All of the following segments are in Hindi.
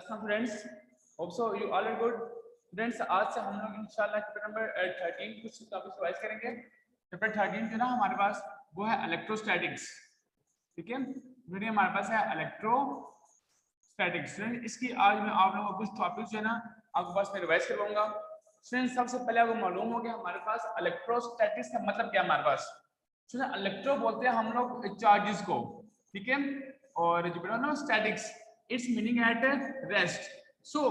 Friends, hope so you all are good friends. आज से हम लोग इंशाल्लाह चैप्टर नंबर 13 कुछ टॉपिक्स रिवाइज करेंगे। चैप्टर 13 जो ना हमारे पास वो है इलेक्ट्रोस्टैटिक्स, ठीक है। वीडियो हमारे पास है इलेक्ट्रोस्टैटिक्स। इसकी आज मैं आप लोगों को कुछ टॉपिक्स जो है ना आपके पास में रिवाइज करवाऊंगा। फ्रेंड्स सबसे पहले आपको मालूम हो गया हमारे पास इलेक्ट्रोस्टैटिक्स का मतलब क्या है। हमारे पास इलेक्ट्रो बोलते हैं हम लोग चार्जेस को, ठीक है, और जो ना statics its meaning at rest. So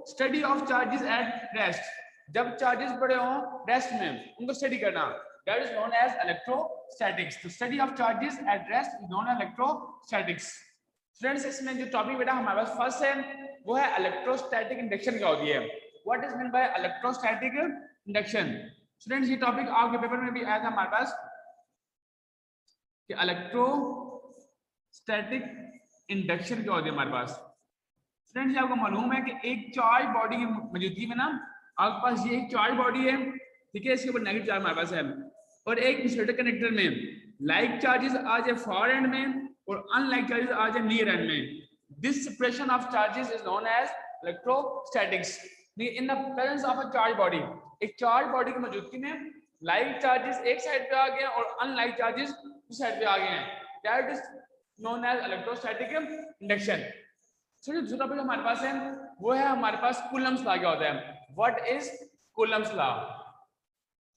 study of charges at rest, जब चार्जेस पड़े हों रेस्ट में उनको स्टडी करना, that is known as electrostatics. तो study of charges at rest is known as electrostatics. Friends इसमें जो टॉपिक बेटा हमारे पास फर्स्ट है वो है इलेक्ट्रोस्टैटिक इंडक्शन क्या होती है। What is mean by electrostatic induction. Students ये टॉपिक आपके पेपर में भी आया था हमारे पास कि इलेक्ट्रोस्टैटिक इंडक्शन क्या होती है हमारे पास। फ्रेंड्स आपको मालूम है कि एक चार्ज बॉडी की मौजूदगी में ना आपके पास ये एक चार्ज बॉडी है, ठीक है, इसके ऊपर नेगेटिव चार्ज हमारे पास है, और एक इंसुलेटर कनेक्टर में लाइक चार्जेस आ जाए फार एंड में और अनलाइक चार्जेस आ जाए नियर एंड में। This separation of charges is known as electrostatics. In the presence of a charge body, एक चार्ज बॉडी की मौजूदगी में लाइक चार्जेस एक साइड पे आ गए और अनलाइक चार्जेस दूसरी साइड पे आ गए हैं, that is known as electrostatic induction. चलिए दूसरा टॉपिक हमारे पास है वो है हमारे पास कूलम्स लॉ क्या होता है। What is Coulomb's law.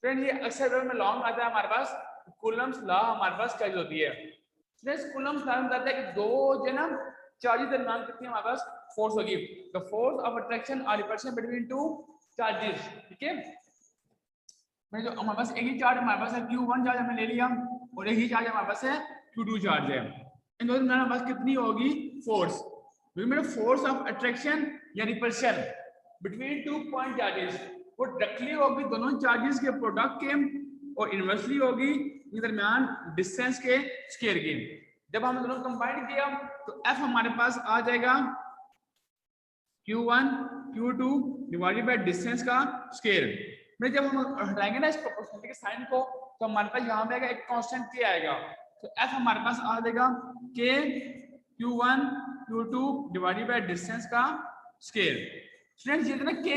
Friends ये अक्सर में लॉन्ग आता है हमारे पास। कूलम्स लॉ हमारे पास क्या होती है। फ्रेंड्स कूलम्स लॉ में बताता है कि दो जो ना चार्जेस दरमियान कितनी हमारे पास फोर्स होगी, द फोर्स ऑफ अट्रैक्शन और रिपल्शन बिटवीन टू चार्जेस, ठीक है। जो हमारे पास एक ही चार्ज हमारे पास है Q1 चार्ज हमने ले लिया और एक ही चार्ज हमारे पास है Q2 चार्ज है, इन दोनों में हमारे पास कितनी होगी फोर्स। फोर्स ऑफ अट्रैक्शन या repulsion between two point charges वो डायरेक्टली होगी दोनों चार्जेस के प्रोडक्ट के और इनवर्सली होगी इनके दरमियान डिस्टेंस के स्क्वायर की। जब हम दोनों कंबाइन किया तो F हमारे पास आ जाएगा Q1 Q2 divided by distance का स्क्वायर। में जब हम हटाएंगे ना इस प्रोपोर्शनलिटी के साइन को तो हमारे पास यहाँ पे आएगा एक कांस्टेंट K आएगा, तो F हमारे पास आ जाएगा K Q1 Q2 divided by distance का स्क्वायर। फ्रेंड्स ये ना K,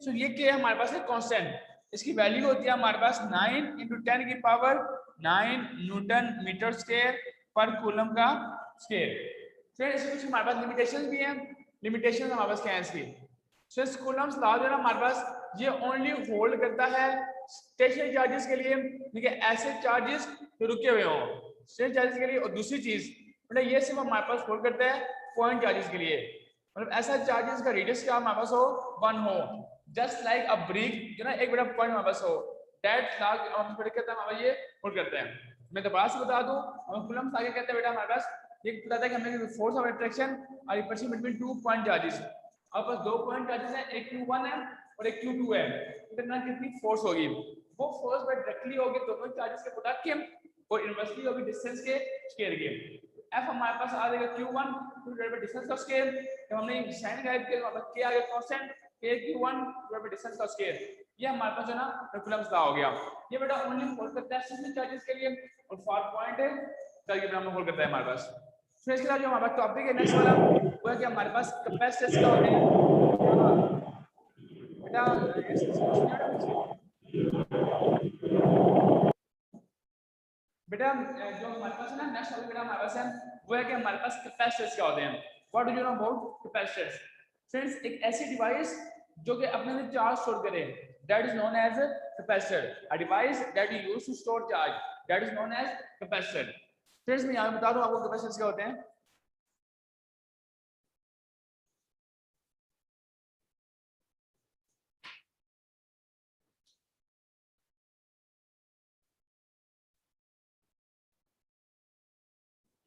सो ये K हमारे पास है कांस्टेंट, इसकी वैल्यू होती है हमारे पास 9 × 10 की पावर 9 न्यूटन मीटर स्क्वायर पर कूलम का स्क्वायर। फ्रेंड्स इसमें कुछ हमारे पास लिमिटेशंस भी हैं। लिमिटेशन हमारे पास क्या है इसकी। सो इस कूलम्स लॉ जो है हमारे पास ये ओनली होल्ड करता है स्टेशनरी चार्जेस के लिए, ठीक है, ऐसे चार्जेस जो रुके हुए हों स्टेशनरी चार्जेस के लिए। और दूसरी चीज मतलब ये सिर्फ हमारे पास होल्ड करता है पॉइंट चार्जेस के लिए, मतलब ऐसा चार्जेस का रेडियस क्या हमारे पास हो 1 हो, जस्ट लाइक अ ब्रिक जो ना एक बड़ा पॉइंट हमारे पास हो, दैट लॉ हम होल्ड करता है, हमारा ये होल्ड करता है। मैं दोबारा से बता दूं हम कूलम्स आगे कहते हैं बेटा हमारे पास ये बताता है कि हमें फोर्स ऑफ अट्रैक्शन और repulsion between two point charges, अब बस दो पॉइंट चार्जेस हैं, एक Q1 है और एक Q2 है, इतना कितनी फोर्स होगी, वो फोर्स बाय डायरेक्टली होगी दोनों चार्जेस के प्रोडक्ट के और इनवर्सली होगी डिस्टेंस के स्क्वायर के। F हमारे पास आ जाएगा Q1 डिवाइडेड बाय डिस्टेंस का स्क्वायर, जब हमने साइन गाइड किया हमारे पास K आ गया constant K Q1 divided by distance का स्क्वायर। ये हमारे पास जो ना कूलम्स लॉ हो गया। ये बेटा ओनली होल्ड करता है स्टेशनरी चार्जेस के लिए और फॉर पॉइंट है चार्ज के होल्ड करता है हमारे पास। फिर इसके बाद जो हमारा टॉपिक है नेक्स्ट वाला वो है कि हमारे पास कैपेसिटेंस क्या होते हैं बेटा। बेटा जो हमारे पास है ना नेक्स्ट टॉपिक बेटा हमारे पास है वो है कि हमारे पास कैपेसिटर्स क्या होते हैं। What do you know about capacitors. Friends एक ऐसी डिवाइस जो कि अपने अंदर चार्ज स्टोर करे, that is known as capacitor. A device that you use to store charge, that is known as capacitor. Friends मैं यहां बता दूं आपको कैपेसिटर्स क्या होते हैं।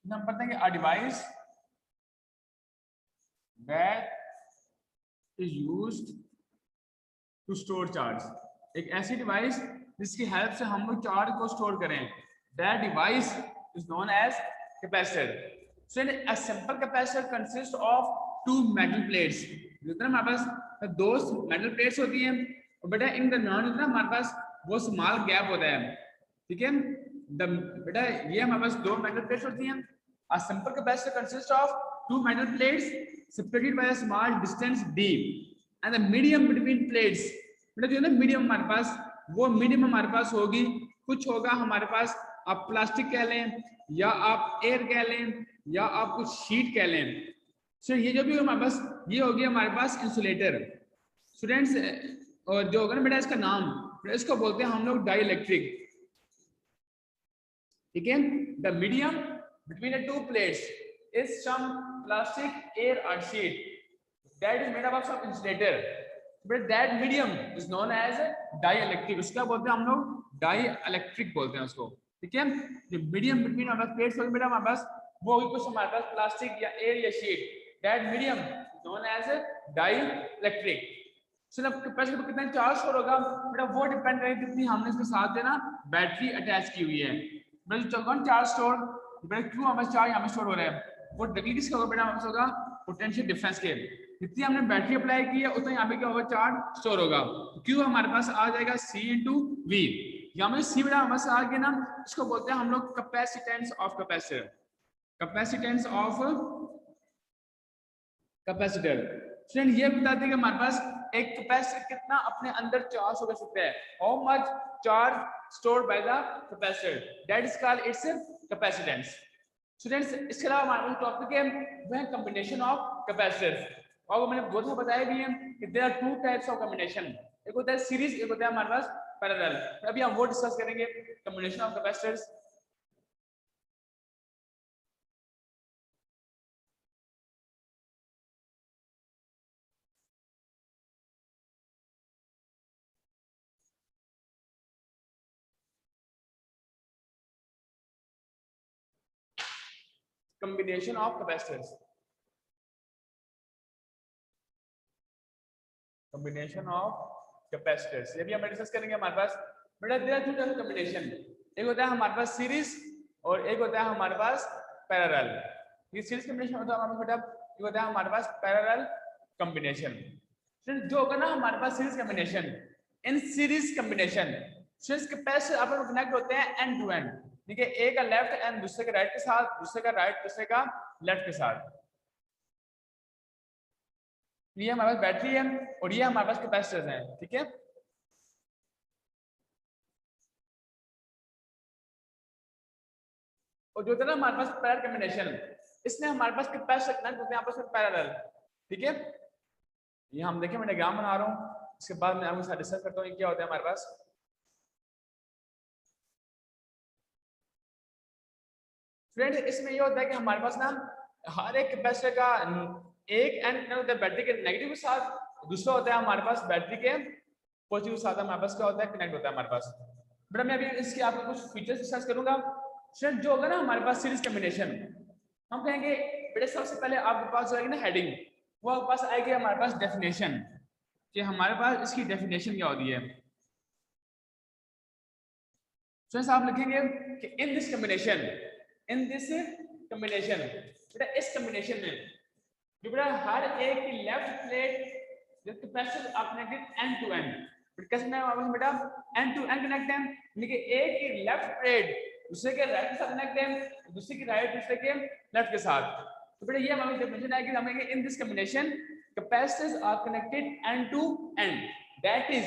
हम पढ़ते हैं कि a device that is used to store charge, एक ऐसी डिवाइस जिसकी हेल्प से हम लोग चार्ज को स्टोर करें, that device is known as capacitor. So a simple capacitor consist of two metal plates. जितना हमारे पास दो मेटल प्लेट्स होती हैं और बेटा इन दरमियान जितना हमारे पास वो स्मॉल गैप होता है, ठीक है। बेटा ये हमारे पास दो मेटल प्लेट्स होती हैं। A simple capacitor consists of two metal plates separated by a small distance d and the medium between plates, मतलब जो है ना मीडियम हमारे पास, वो मीडियम हमारे पास होगी, कुछ होगा हमारे पास, आप प्लास्टिक कह लें या आप एयर कह लें या आप कुछ शीट कह लें। सो ये जो भी हमारे पास, ये होगी हमारे पास इंसुलेटर। स्टूडेंट्स, और जो होगा ना बेटा इसका नाम, इसको बोलते हैं हम लोग डाई इलेक्ट्रिक, ठीक है। The medium between the two plates is some plastic, air और sheet that is made up of some insulator, but that medium is known as dielectric, उसका बोलते हैं हम लोग dielectric बोलते हैं उसको, ठीक है। जो मीडियम बिटवीन हमारे प्लेट्स होगी बेटा हमारे पास, वो होगी कुछ हमारे पास प्लास्टिक या एयर या sheet, that medium is known as dielectric। चलो कैपेसिटर पर कितना चार्ज स्टोर होगा बेटा, वो डिपेंड करेगा कितनी हमने इसके साथ है ना बैटरी अटैच की हुई है। बेटा चार्ज स्टोर बेटा, क्यों हमारे चार्ज यहाँ पे स्टोर हो रहा है, वो डायरेक्टली किसका होगा बेटा, हमारे पास होगा पोटेंशियल डिफरेंस के, जितनी हमने बैटरी अप्लाई की है उतना यहाँ पे क्या होगा, चार्ज स्टोर होगा। क्यों हमारे पास आ जाएगा C × V, यहाँ पे C बेटा हमारे पास आ गया ना, इसको बोलते हैं हम लोग capacitance of capacitor, capacitance of capacitor. Friend ये बताते हैं कि हमारे पास एक कैपेसिटर कितना अपने अंदर चार्ज हो सकता है, how much charge stored by the capacitor, that is called its capacitance. Students, इसके अलावा हमारे पास टॉपिक है वह कॉम्बिनेशन ऑफ कैपेसिटर्स, और मैंने बहुत बताया भी है कि there are two types of combination, एक होता है सीरीज, एक होता है हमारे पास पैरेलल। अभी हम वो डिस्कस करेंगे, combination of capacitors. Combination of capacitors, combination of capacitors, ये भी हम डिस्कस करेंगे। हमारे पास बेटा there are two types of combination, एक होता है हमारे पास सीरीज और एक होता है हमारे पास पैरेलल। ये सीरीज कॉम्बिनेशन होता है हमारे पास बेटा, ये होता है हमारे पास पैरेलल कॉम्बिनेशन। जो होगा ना हमारे पास series combination, in series combination series capacitor आपस में कनेक्ट होते हैं एंड टू एंड, ठीक है, एक का लेफ्ट एंड दूसरे का राइट के साथ, दूसरे का राइट दूसरे का लेफ्ट के साथ। ये हमारे पास बैटरी है और ये हमारे पास कैपेसिटर्स हैं, ठीक है। और जो था ना हमारे पास पैरेलल कॉम्बिनेशन, इसमें हमारे पास कैपेसिटर कनेक्ट होते हैं आपस में पैरेलल, ठीक है। ये हम देखें, मैं डायग्राम बना रहा हूँ, इसके बाद मैं आपके साथ डिस्कस करता हूँ क्या होता है हमारे पास। फ्रेंड्स, इसमें ये होता है कि हमारे पास ना हर एक कैपेसिटर का एक एंड कनेक्ट होता है बैटरी के नेगेटिव के साथ, दूसरा होता है हमारे पास बैटरी के पॉजिटिव के साथ, हमारे पास क्या होता है, कनेक्ट होता है हमारे पास। बेटा मैं अभी इसके आपको कुछ फीचर्स डिस्कस करूंगा। फ्रेंड जो होगा ना हमारे पास सीरीज कॉम्बिनेशन, हम कहेंगे बेटा सबसे पहले आपके पास जो आएगी ना हेडिंग, वो आपके पास आएगी हमारे पास डेफिनेशन, कि हमारे पास इसकी डेफिनेशन क्या होती है। फ्रेंड्स आप लिखेंगे कि इन this combination, in this combination, बेटा इस कॉम्बिनेशन में जो बेटा हर एक की लेफ्ट प्लेट जो कैपेसिटर आप कनेक्टेड एंड टू एंड, कैसे बेटा एंड टू एंड कनेक्ट है, यानी कि एक की लेफ्ट प्लेट दूसरे के राइट के साथ कनेक्ट है, दूसरे की राइट दूसरे के लेफ्ट के साथ। तो बेटा ये हमारी डेफिनेशन है कि हमें in this combination capacitors are connected end to end, that is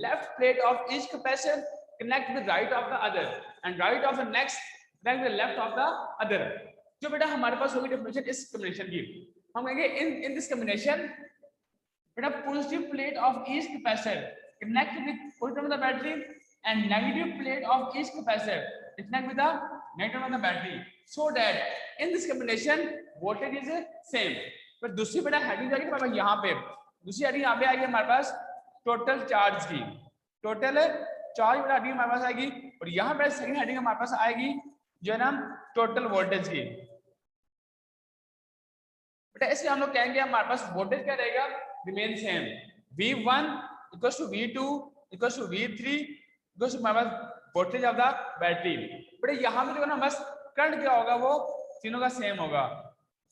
left plate of each capacitor connect with right of the other and right of the next connect with left of the other। जो बेटा हमारे पास होगी डेफिनेशन इस कॉम्बिनेशन की, हम कहेंगे इन दिस कॉम्बिनेशन बेटा positive plate of each capacitor connect with positive of the battery and negative plate of each capacitor connect with the negative of the battery, so that in this combination voltage is same। पर दूसरी बेटा हेडिंग जाएगी हमारे पास यहाँ पे, दूसरी हेडिंग यहाँ पे आएगी हमारे पास टोटल चार्ज की, टोटल चार्ज वाला हेडिंग हमारे पास आएगी, और यहाँ पे सेकंड हेडिंग हमारे पास आएगी जो है ना टोटल वोल्टेज की। बेटा इसलिए हम लोग कहेंगे हमारे पास वोल्टेज क्या रहेगा, remain same, V1 equals to V2 equals to V3 equals to हमारे पास वोल्टेज ऑफ द बैटरी। बेटा यहाँ पे जो है ना बस करंट क्या होगा वो तीनों का सेम होगा,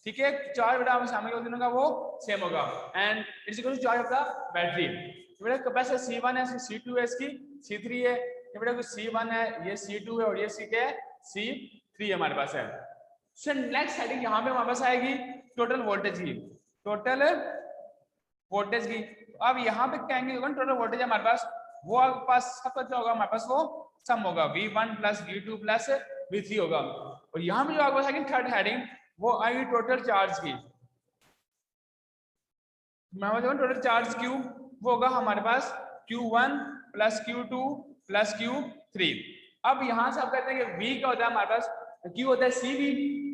ठीक है, चार्ज बेटा हमें सामने तीनों का वो सेम होगा and it's equal to charge of the battery. बेटा कैपेसिटर C1 है, C2 है, इसकी C3 है, ये बेटा C1 है, ये C2 है और ये C3 है हमारे पास है। सो नेक्स्ट हेडिंग यहाँ पे हमारे पास आएगी टोटल वोल्टेज की, टोटल वोल्टेज की। अब यहाँ पे कहेंगे टोटल वोल्टेज हमारे पास, वो आपके पास सबका क्या होगा, हमारे पास वो सम होगा V1 plus V2 plus V3 होगा। और यहाँ पे जो आपको है थर्ड हेडिंग वो आएगी टोटल चार्ज की। टोटल चार्ज Q वो होगा हमारे पास Q1 plus Q2 plus Q3। अब यहाँ से आप कहते हैं कि V का होता है हमारे पास, Q होता है CV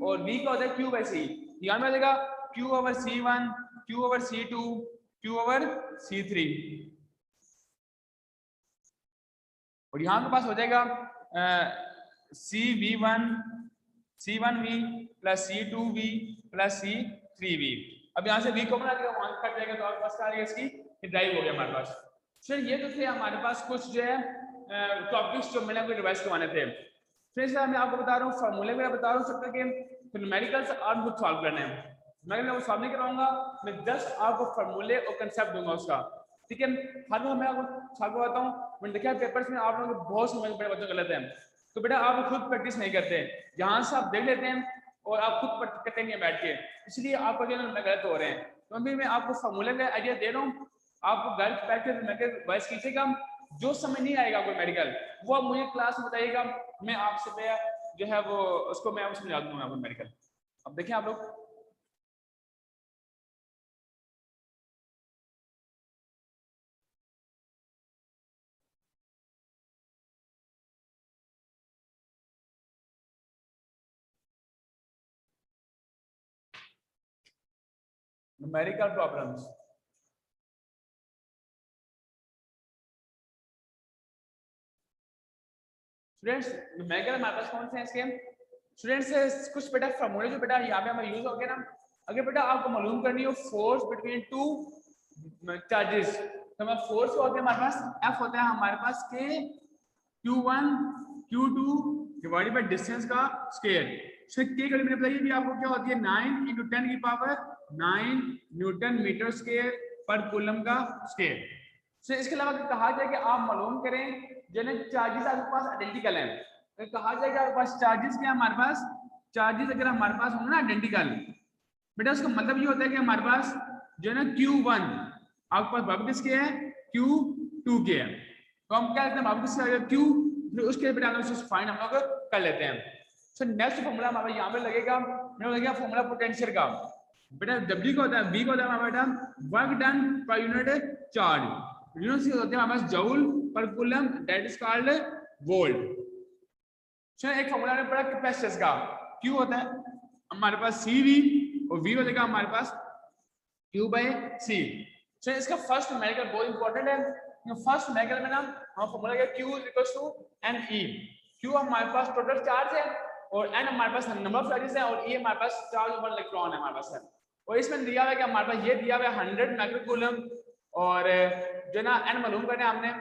और V का होता है Q बाई C। यहाँ में देगा Q over C1, Q over C2, Q over C3। और यहाँ के पास हो जाएगा CV1 C1V plus C2V plus C3V। अब यहाँ से V को बना देगा, वहां कट जाएगा तो आपके पास क्या आ गया, इसकी ड्राइव हो गया हमारे पास। फिर ये तो थे हमारे पास कुछ जो है टॉपिक्स जो मैंने आपको रिवाइज करवाने थे। फिर मैं आपको बता रहा हूँ फॉर्मूले वगैरह बता रहा हूँ सबके कि न्यूमेरिकल्स आप खुद सॉल्व करने हैं। मैं वो सॉल्व नहीं करवाऊंगा, मैं जस्ट आपको फॉर्मूले और कंसेप्ट दूंगा उसका, ठीक है। हर मैं आपको सॉल्व करवाता हूँ। मैंने देखा पेपर्स में आप लोगों को बहुत समझ बड़े बच्चों गलत है, तो बेटा आप खुद प्रैक्टिस नहीं करते, यहाँ से आप देख लेते हैं और आप खुद करते नहीं बैठ के, इसलिए आपको जो है गलत हो रहे हैं। तो अभी मैं आपको फॉर्मूले का आइडिया दे रहा हूँ, आपको घर बैठ के मेडिकल रिवाइज कीजिएगा। जो समझ नहीं आएगा आपको मेडिकल, वो आप मुझे क्लास में बताइएगा, मैं आपसे जो है वो उसको मैं समझा दूंगा आपको मेडिकल। अब देखिए आप लोग, न्यूमेरिकल प्रॉब्लम्स। स्टूडेंट्स न्यूमेरिकल हमारे पास कौन से हैं इसके स्टूडेंट्स, कुछ बेटा फॉर्मूले जो बेटा यहाँ पे हमें यूज हो गया ना। अगर बेटा आपको मालूम करनी हो फोर्स बिटवीन टू चार्जेस, तो हमारा फोर्स होता है हमारे पास F होता है हमारे पास के Q1 Q2 divided by distance का स्क्वायर। के कड़ी मैंने बताइए कि आपको क्या होती है 9 × 10 की पावर 9 न्यूटन मीटर स्क्वायर पर कूलम का स्क्वायर। सो इसके अलावा कहा जाए कि आप मालूम करें जो चार्जेस आपके पास आइडेंटिकल हैं, तो कहा जाए कि आपके पास चार्जेस क्या हमारे पास, चार्जेस अगर हमारे पास होंगे ना आइडेंटिकल, बेटा उसका मतलब ये होता है कि हमारे पास जो है ना Q1 आपके पास बराबर किसके है, Q2 के है। तो हम क्या करते हैं बराबर किसके आएगा Q, फिर उसके बेटा हम फाइंड हम लोग कर लेते हैं। सो नेक्स्ट फॉर्मूला हमारा यहाँ पे लगेगा, मेरा लगेगा फॉर्मूला पोटेंशियल का। बेटा W का होता है, B का होता है हमारा बेटा वर्क डन पर यूनिट चार्ज, यूनिट से होते हैं हमारे पास जूल पर coulomb, that is called volt. चलो एक फॉर्मूला में पड़ा कैपेसिटेंस का, Q होता है हमारे पास CV और V होगा हमारे पास Q बाई C। चलो इसका फर्स्ट न्यूमेरिकल बहुत इंपॉर्टेंट है। फर्स्ट न्यूमेरिकल में ना हम फॉर्मूला क्या Q equals to NE। Q हमारे पास टोटल चार्ज है और N हमारे पास नंबर ऑफ चार्जेस है और E हमारे पास चार्ज ओवर इलेक्ट्रॉन है हमारे पास है। और इसमें दिया हुआ है कि हमारे पास ये दिया हुआ है 100 माइक्रोकूलम और जो ना N मालूम करना है हमने,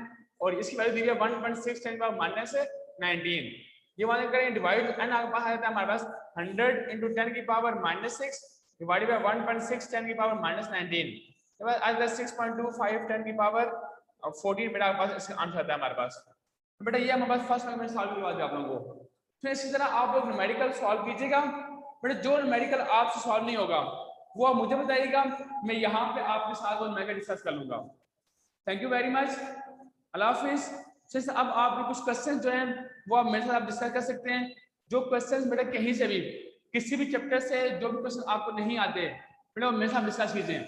और इसकी वैल्यू दी हुई है 1.6 10 पावर माइनस 19। ये वाले करें डिवाइड, N आपके पास आता है हमारे पास 100 × 10 की पावर -6 डिवाइडेड बाय 1.6 10 की पावर -19, तो बस आज 6.25 10 की पावर 14 बेटा आपके पास इसका आंसर आता है हमारे पास। तो बेटा ये हमारे पास फर्स्ट में सॉल्व करवा दिया आप लोगों को। फिर इसी तरह आप लोग न्यूमेरिकल सॉल्व कीजिएगा। बेटा जो न्यूमेरिकल आपसे सॉल्व नहीं होगा वो आप मुझे बताइएगा, मैं यहाँ पे आपके साथ वो न्यूमेरिकल डिस्कस कर लूंगा। थैंक यू वेरी मच, अल्लाह हाफिज। जैसे अब आप कुछ क्वेश्चन जो हैं वो आप मेरे साथ आप डिस्कस कर सकते हैं। जो क्वेश्चन बेटा कहीं से भी किसी भी चैप्टर से जो भी क्वेश्चन आपको नहीं आते बेटा मेरे साथ डिस्कस कीजिए।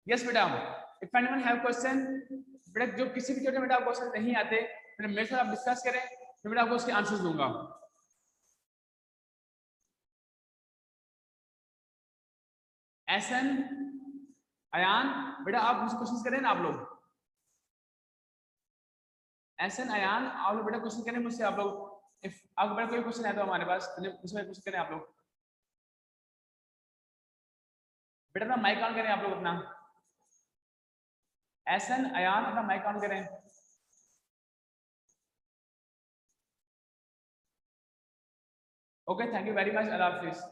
यस बेटा, इफ एनीवन हैव क्वेश्चन, बेटा जो किसी भी चैप्टर में बेटा आपको क्वेश्चन नहीं आते बेटा मेरे साथ आप डिस्कस करें, तो बेटा आपको उसके आंसर्स दूंगा। एसन अयान, बेटा आप मुझसे क्वेश्चन करें ना आप लोग, एसन अयान आप लोग बेटा क्वेश्चन करें मुझसे आप लोग। इफ आपको बेटा कोई क्वेश्चन है तो हमारे पास उसमें क्वेश्चन करें आप लोग। बेटा अपना माइक ऑन करें आप लोग अपना, एसन अयान अपना माइक ऑन करें। Okay thank you very much, Allah Hafiz.